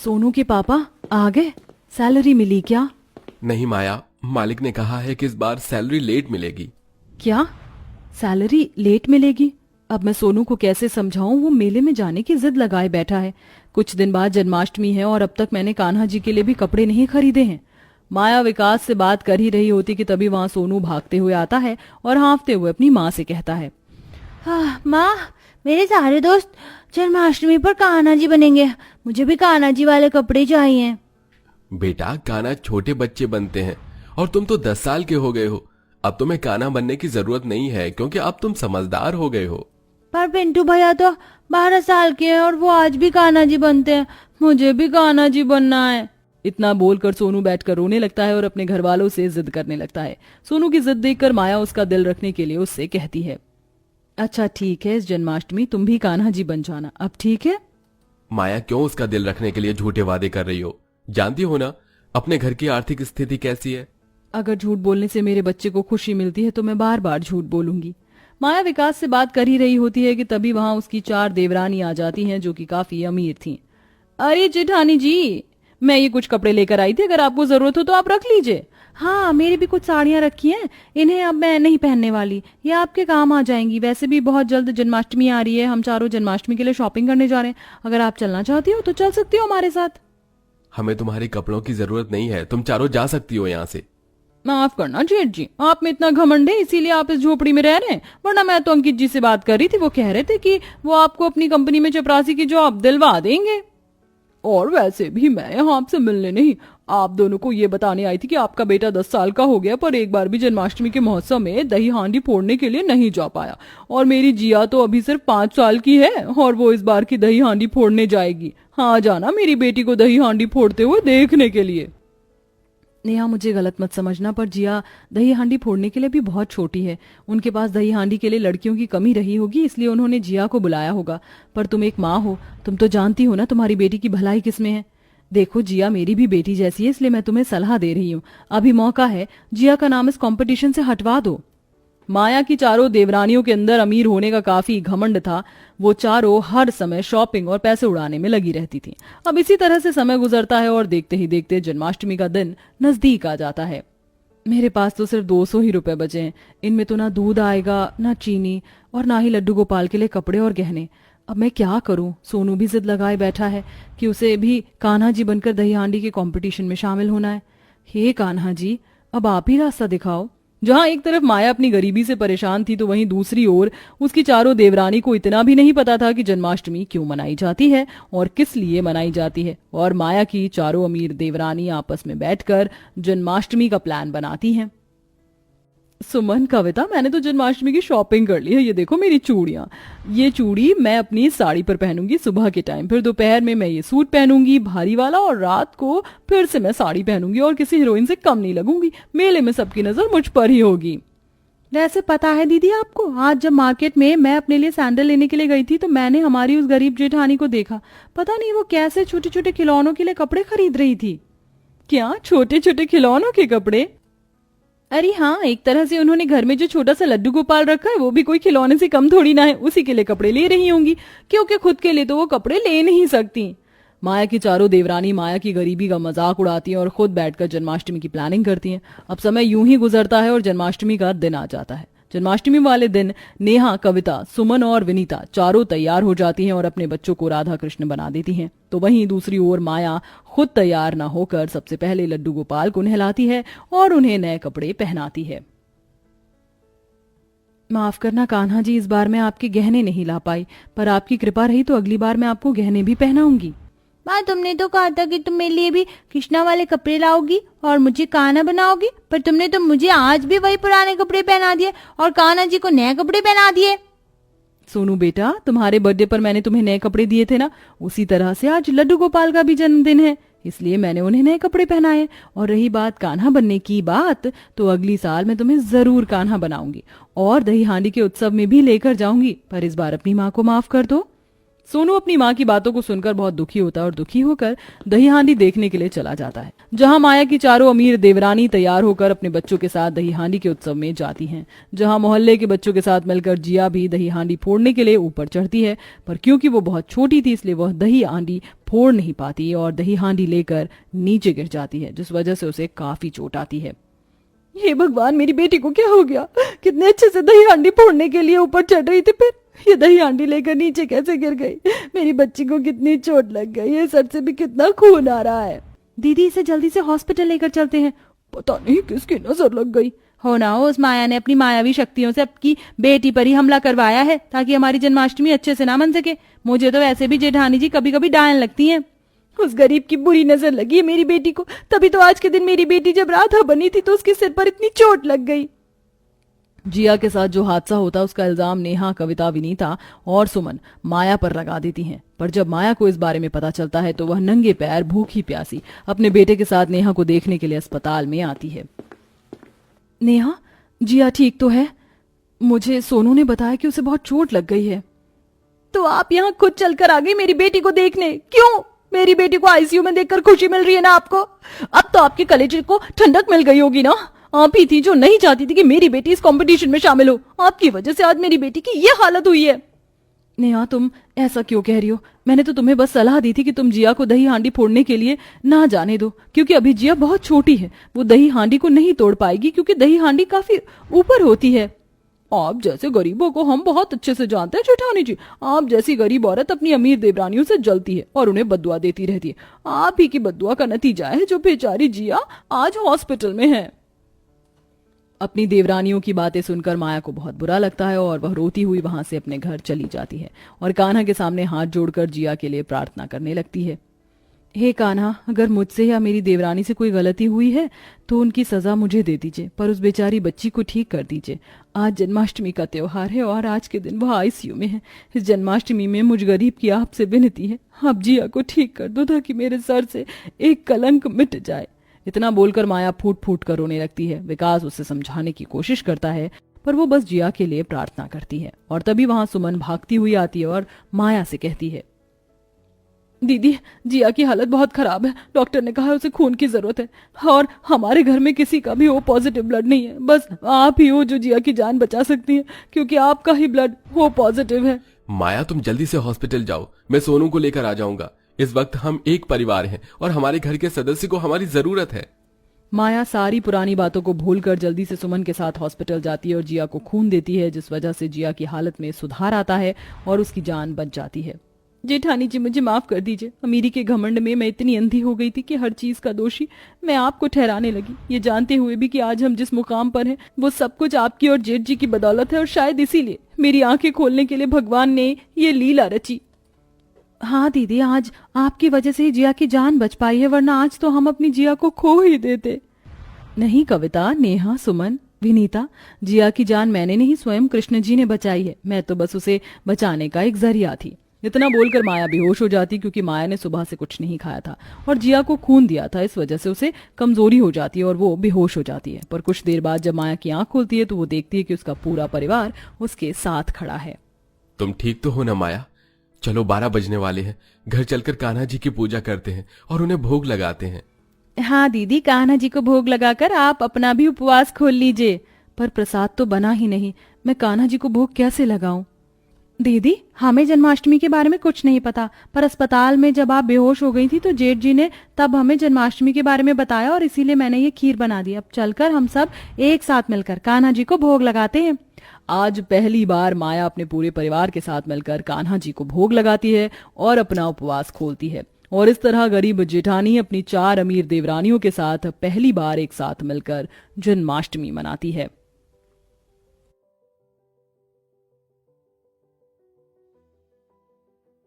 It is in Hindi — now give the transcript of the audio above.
सोनू के पापा आ गए? सैलरी मिली क्या? नहीं माया, मालिक ने कहा है कि इस बार सैलरी लेट मिलेगी। क्या? सैलरी लेट मिलेगी? अब मैं सोनू को कैसे समझाऊं? वो मेले में जाने की जिद लगाए बैठा है। कुछ दिन बाद जन्माष्टमी है और अब तक मैंने कान्हा जी के लिए भी कपड़े नहीं खरीदे हैं। माया विकास से बात कर ही रही होती कि तभी वहां सोनू भागते हुए आता है और हाँफते हुए अपनी माँ से कहता है, माँ, मेरे सारे दोस्त जन्माष्टमी पर कान्हा जी बनेंगे। मुझे भी कान्हा जी वाले कपड़े चाहिए। बेटा, कान्हा छोटे बच्चे बनते हैं और तुम तो 10 साल के हो गए हो। अब तुम्हें कान्हा बनने की जरूरत नहीं है क्योंकि अब तुम समझदार हो गए हो। पर पिंटू भैया तो 12 साल के हैं और वो आज भी कान्हा जी बनते हैं। मुझे भी कान्हा जी बनना है। इतना बोलकर सोनू बैठकर रोने लगता है और अपने घर वालों से जिद करने लगता है। सोनू की जिद देखकर माया उसका दिल रखने के लिए उससे कहती है, अच्छा ठीक है, इस जन्माष्टमी तुम भी कान्हा जी बन जाना। अब ठीक है? माया, क्यों उसका दिल रखने के लिए झूठे वादे कर रही हो? जानती हो ना अपने घर की आर्थिक स्थिति कैसी है। अगर झूठ बोलने से मेरे बच्चे को खुशी मिलती है तो मैं बार बार झूठ बोलूंगी। माया विकास से बात कर ही रही होती है कि तभी वहां उसकी 4 देवरानी आ जाती हैं जो कि काफी अमीर थीं। अरे जेठानी जी, मैं ये कुछ कपड़े लेकर आई थी, अगर आपको जरूरत हो तो आप रख लीजिए। हाँ, मेरी भी कुछ साड़ियां रखी हैं, इन्हें अब मैं नहीं पहनने वाली, ये आपके काम आ जाएंगी। वैसे भी बहुत जल्द जन्माष्टमी आ रही है, हम चारों जन्माष्टमी के लिए शॉपिंग करने जा रहे हैं। अगर आप चलना चाहती हो तो चल सकती हो हमारे साथ। हमें तुम्हारे कपड़ों की जरूरत नहीं है, तुम चारों जा सकती हो यहाँ से। माफ करना जेठ जी, आप में इतना घमंड है इसीलिए आप इस झोपड़ी में रह रहे हैं, वरना मैं तो अंकित जी से बात कर रही थी। वो कह रहे थे कि वो आपको अपनी कंपनी में चपरासी की जॉब दिलवा देंगे। और वैसे भी मैं यहाँ आपसे मिलने नहीं, आप दोनों को ये बताने आई थी कि आपका बेटा 10 साल का हो गया पर एक बार भी जन्माष्टमी के महोत्सव में दही हांडी फोड़ने के लिए नहीं जा पाया। और मेरी जिया तो अभी सिर्फ 5 साल की है और वो इस बार की दही हांडी फोड़ने जाएगी। हाँ, जाना मेरी बेटी को दही हांडी फोड़ते हुए देखने के लिए। नेहा, मुझे गलत मत समझना, पर जिया दही हांडी फोड़ने के लिए भी बहुत छोटी है। उनके पास दही हांडी के लिए लड़कियों की कमी रही होगी, इसलिए उन्होंने जिया को बुलाया होगा। पर तुम एक माँ हो, तुम तो जानती हो ना तुम्हारी बेटी की भलाई किसमें है। देखो, जिया मेरी भी बेटी जैसी है, इसलिए मैं तुम्हें सलाह दे रही हूँ। अभी मौका है, जिया का नाम इस कंपटीशन से हटवा दो। माया की चारों देवरानियों के अंदर अमीर होने का काफी घमंड था। वो चारों हर समय शॉपिंग और पैसे उड़ाने में लगी रहती थी। अब इसी तरह से समय गुजरता है और देखते ही देखते जन्माष्टमी का दिन नजदीक आ जाता है। मेरे पास तो सिर्फ 200 ही रुपए बचे हैं। इनमें तो ना दूध आएगा, ना चीनी और ना ही लड्डू गोपाल के लिए कपड़े और गहने। अब मैं क्या करूं? सोनू भी जिद लगाए बैठा है कि उसे भी कान्हा जी बनकर दही हांडी के कंपटीशन में शामिल होना है। हे कान्हा जी, अब आप ही रास्ता दिखाओ। जहां एक तरफ माया अपनी गरीबी से परेशान थी तो वहीं दूसरी ओर उसकी चारों देवरानी को इतना भी नहीं पता था कि जन्माष्टमी क्यों मनाई जाती है और किस लिए मनाई जाती है। और माया की चारों अमीर देवरानी आपस में बैठकर जन्माष्टमी का प्लान बनाती हैं। सुमन, कविता, मैंने तो जन्माष्टमी की शॉपिंग कर ली है। ये देखो मेरी चूड़ियां। ये चूड़ी मैं अपनी साड़ी पर पहनूंगी सुबह के टाइम, फिर दोपहर में मैं ये सूट पहनूंगी भारी वाला, और रात को फिर से मैं साड़ी पहनूंगी और किसी हीरोइन से कम नहीं लगूंगी। मेले में सबकी नजर मुझ पर ही होगी। वैसे पता है दीदी आपको, आज जब मार्केट में मैं अपने लिए सैंडल लेने के लिए गई थी तो मैंने हमारी उस गरीब जेठानी को देखा। पता नहीं वो कैसे छोटे छोटे खिलौनों के लिए कपड़े खरीद रही थी। क्या छोटे छोटे खिलौनों के कपड़े? अरे हाँ, एक तरह से उन्होंने घर में जो छोटा सा लड्डू गोपाल रखा है वो भी कोई खिलौने से कम थोड़ी ना है। उसी के लिए कपड़े ले रही होंगी, क्योंकि खुद के लिए तो वो कपड़े ले नहीं सकती। माया की चारों देवरानी माया की गरीबी का मजाक उड़ाती हैं और खुद बैठकर जन्माष्टमी की प्लानिंग करती हैं। अब समय यूं ही गुजरता है और जन्माष्टमी का दिन आ जाता है। जन्माष्टमी वाले दिन नेहा, कविता, सुमन और विनीता चारों तैयार हो जाती हैं और अपने बच्चों को राधा कृष्ण बना देती हैं। तो वहीं दूसरी ओर माया खुद तैयार न होकर सबसे पहले लड्डू गोपाल को नहलाती है और उन्हें नए कपड़े पहनाती है। माफ करना कान्हा जी, इस बार मैं आपके गहने नहीं ला पाई, पर आपकी कृपा रही तो अगली बार मैं आपको गहने भी पहनाऊंगी। माँ, तुमने तो कहा था कि तुम मेरे लिए भी कृष्णा वाले कपड़े लाओगी और मुझे कान्हा बनाओगी, पर तुमने तो मुझे आज भी वही पुराने कपड़े पहना दिए और कान्हा जी को नए कपड़े पहना दिए। सोनू बेटा, तुम्हारे बर्थडे पर मैंने तुम्हें नए कपड़े दिए थे ना, उसी तरह से आज लड्डू गोपाल का भी जन्मदिन है, इसलिए मैंने उन्हें नए कपड़े पहनाए। और रही बात कान्हा बनने की बात, तो अगली साल मैं तुम्हें जरूर कान्हा बनाऊंगी और दही हांडी के उत्सव में भी लेकर जाऊंगी, पर इस बार अपनी माँ को माफ कर दो। सोनू अपनी माँ की बातों को सुनकर बहुत दुखी होता है और दुखी होकर दही हांडी देखने के लिए चला जाता है, जहां माया की चारों अमीर देवरानी तैयार होकर अपने बच्चों के साथ दही हांडी के उत्सव में जाती हैं, जहां मोहल्ले के बच्चों के साथ मिलकर जिया भी दही हांडी फोड़ने के लिए ऊपर चढ़ती है, पर क्योंकि वो बहुत छोटी थी इसलिए वह दही हांडी फोड़ नहीं पाती और दही हांडी लेकर नीचे गिर जाती है, जिस वजह से उसे काफी चोट आती है। हे भगवान, मेरी बेटी को क्या हो गया? कितने अच्छे से दही हांडी फोड़ने के लिए ऊपर चढ़ रही थी, फिर ये दही हांडी लेकर नीचे कैसे गिर गई? मेरी बच्ची को कितनी चोट लग गई है, सर से भी कितना खून आ रहा है। दीदी इसे जल्दी से हॉस्पिटल लेकर चलते हैं। पता नहीं किसकी नजर लग गई। हो ना हो, उस माया ने अपनी मायावी शक्तियों से आपकी बेटी पर ही हमला करवाया है ताकि हमारी जन्माष्टमी अच्छे से ना मन सके। मुझे तो वैसे भी जेठानी जी कभी कभी डायन लगती हैं। उस गरीब की बुरी नजर लगी है मेरी बेटी को, तभी तो आज के दिन मेरी बेटी जब राधा बनी थी तो उसके सिर पर इतनी चोट लग गई। जिया के साथ जो हादसा होता उसका इल्जाम नेहा, कविता, विनीता और सुमन माया पर लगा देती हैं, पर जब माया को इस बारे में पता चलता है तो वह नंगे पैर भूखी प्यासी अपने बेटे के साथ नेहा को देखने के लिए अस्पताल में आती है। नेहा, जिया ठीक तो है? मुझे सोनू ने बताया कि उसे बहुत चोट लग गई है। तो आप यहाँ खुद चलकर आ गई मेरी बेटी को देखने? क्यों? मेरी बेटी को आईसीयू में देखकर खुशी मिल रही है ना आपको? अब तो आपके कलेजे को ठंडक मिल गई होगी ना। आप ही थी जो नहीं चाहती थी कि मेरी बेटी इस कंपटीशन में शामिल हो। आपकी वजह से आज मेरी बेटी की ये हालत हुई है। नेहा, तुम ऐसा क्यों कह रही हो? मैंने तो तुम्हें बस सलाह दी थी कि तुम जिया को दही हांडी फोड़ने के लिए ना जाने दो, क्योंकि अभी जिया बहुत छोटी है, वो दही हांडी को नहीं तोड़ पाएगी क्योंकि दही हांडी काफी ऊपर होती है। आप जैसे गरीबों को हम बहुत अच्छे से जानते हैं जेठानी जी। आप जैसी गरीब औरत अपनी अमीर देवरानियों से जलती है और उन्हें बद्दुआ देती रहती है। आप ही की बद्दुआ का नतीजा है जो बेचारी जिया आज हॉस्पिटल में है। अपनी देवरानियों की बातें सुनकर माया को बहुत बुरा लगता है और वह रोती हुई वहां से अपने घर चली जाती है और कान्हा के सामने हाथ जोड़कर जिया के लिए प्रार्थना करने लगती है। हे कान्हा, अगर मुझसे या मेरी देवरानी से कोई गलती हुई है तो उनकी सजा मुझे दे दीजिए, पर उस बेचारी बच्ची को ठीक कर दीजिए। आज जन्माष्टमी का त्योहार है और आज के दिन वह आईसीयू में है। इस जन्माष्टमी में मुझ गरीब की आपसे विनती है, आप जिया को ठीक कर दो ताकि मेरे सर से एक कलंक मिट जाए। इतना बोलकर माया फूट फूट कर रोने लगती है। विकास उसे समझाने की कोशिश करता है पर वो बस जिया के लिए प्रार्थना करती है और तभी वहां सुमन भागती हुई आती है और माया से कहती है, दीदी, जिया की हालत बहुत खराब है। डॉक्टर ने कहा उसे खून की जरूरत है और हमारे घर में किसी का भी ओ पॉजिटिव ब्लड नहीं है। बस आप ही हो जो जिया की जान बचा सकती है, क्योंकि आपका ही ब्लड ओ पॉजिटिव है। माया, तुम जल्दी से हॉस्पिटल जाओ, मैं सोनू को लेकर आ जाऊंगा। इस वक्त हम एक परिवार हैं और हमारे घर के सदस्य को हमारी जरूरत है। माया सारी पुरानी बातों को भूलकर जल्दी से सुमन के साथ हॉस्पिटल जाती है और जिया को खून देती है, जिस वजह से जिया की हालत में सुधार आता है और उसकी जान बच जाती है। जेठानी जी, मुझे माफ कर दीजिए। अमीरी के घमंड में मैं इतनी अंधी हो गई थी कि हर चीज का दोषी मैं आपको ठहराने लगी, ये जानते हुए भी कि आज हम जिस मुकाम पर हैं वो सब कुछ आपकी और जेठ जी की बदौलत है और शायद इसीलिए मेरी आंखें खोलने के लिए भगवान ने ये लीला रची। हाँ दीदी, आज आपकी वजह से ही जिया की जान बच पाई है, वरना आज तो हम अपनी जिया को खो ही देते। नहीं कविता, नेहा, सुमन, विनीता, जिया की जान मैंने नहीं, स्वयं कृष्ण जी ने बचाई है। मैं तो बस उसे बचाने का एक जरिया थी। इतना बोलकर माया बेहोश हो जाती, क्योंकि माया ने सुबह से कुछ नहीं खाया था और जिया को खून दिया था। इस वजह से उसे कमजोरी हो जाती है और वो बेहोश हो जाती है। पर कुछ देर बाद जब माया की आंख खुलती है तो वो देखती है कि उसका पूरा परिवार उसके साथ खड़ा है। तुम ठीक तो हो ना माया? चलो 12 बजने वाले हैं, घर चलकर कान्हा जी की पूजा करते हैं और उन्हें भोग लगाते हैं। हाँ दीदी, कान्हा जी को भोग लगाकर आप अपना भी उपवास खोल लीजिए। पर प्रसाद तो बना ही नहीं, मैं कान्हा जी को भोग कैसे लगाऊं? दीदी, हमें जन्माष्टमी के बारे में कुछ नहीं पता, पर अस्पताल में जब आप बेहोश हो गई थी तो जेठ जी ने तब हमें जन्माष्टमी के बारे में बताया और इसीलिए मैंने ये खीर बना दी। अब चलकर हम सब एक साथ मिलकर कान्हा जी को भोग लगाते हैं। आज पहली बार माया अपने पूरे परिवार के साथ मिलकर कान्हा जी को भोग लगाती है और अपना उपवास खोलती है और इस तरह गरीब जेठानी अपनी 4 अमीर देवरानियों के साथ पहली बार एक साथ मिलकर जन्माष्टमी मनाती है।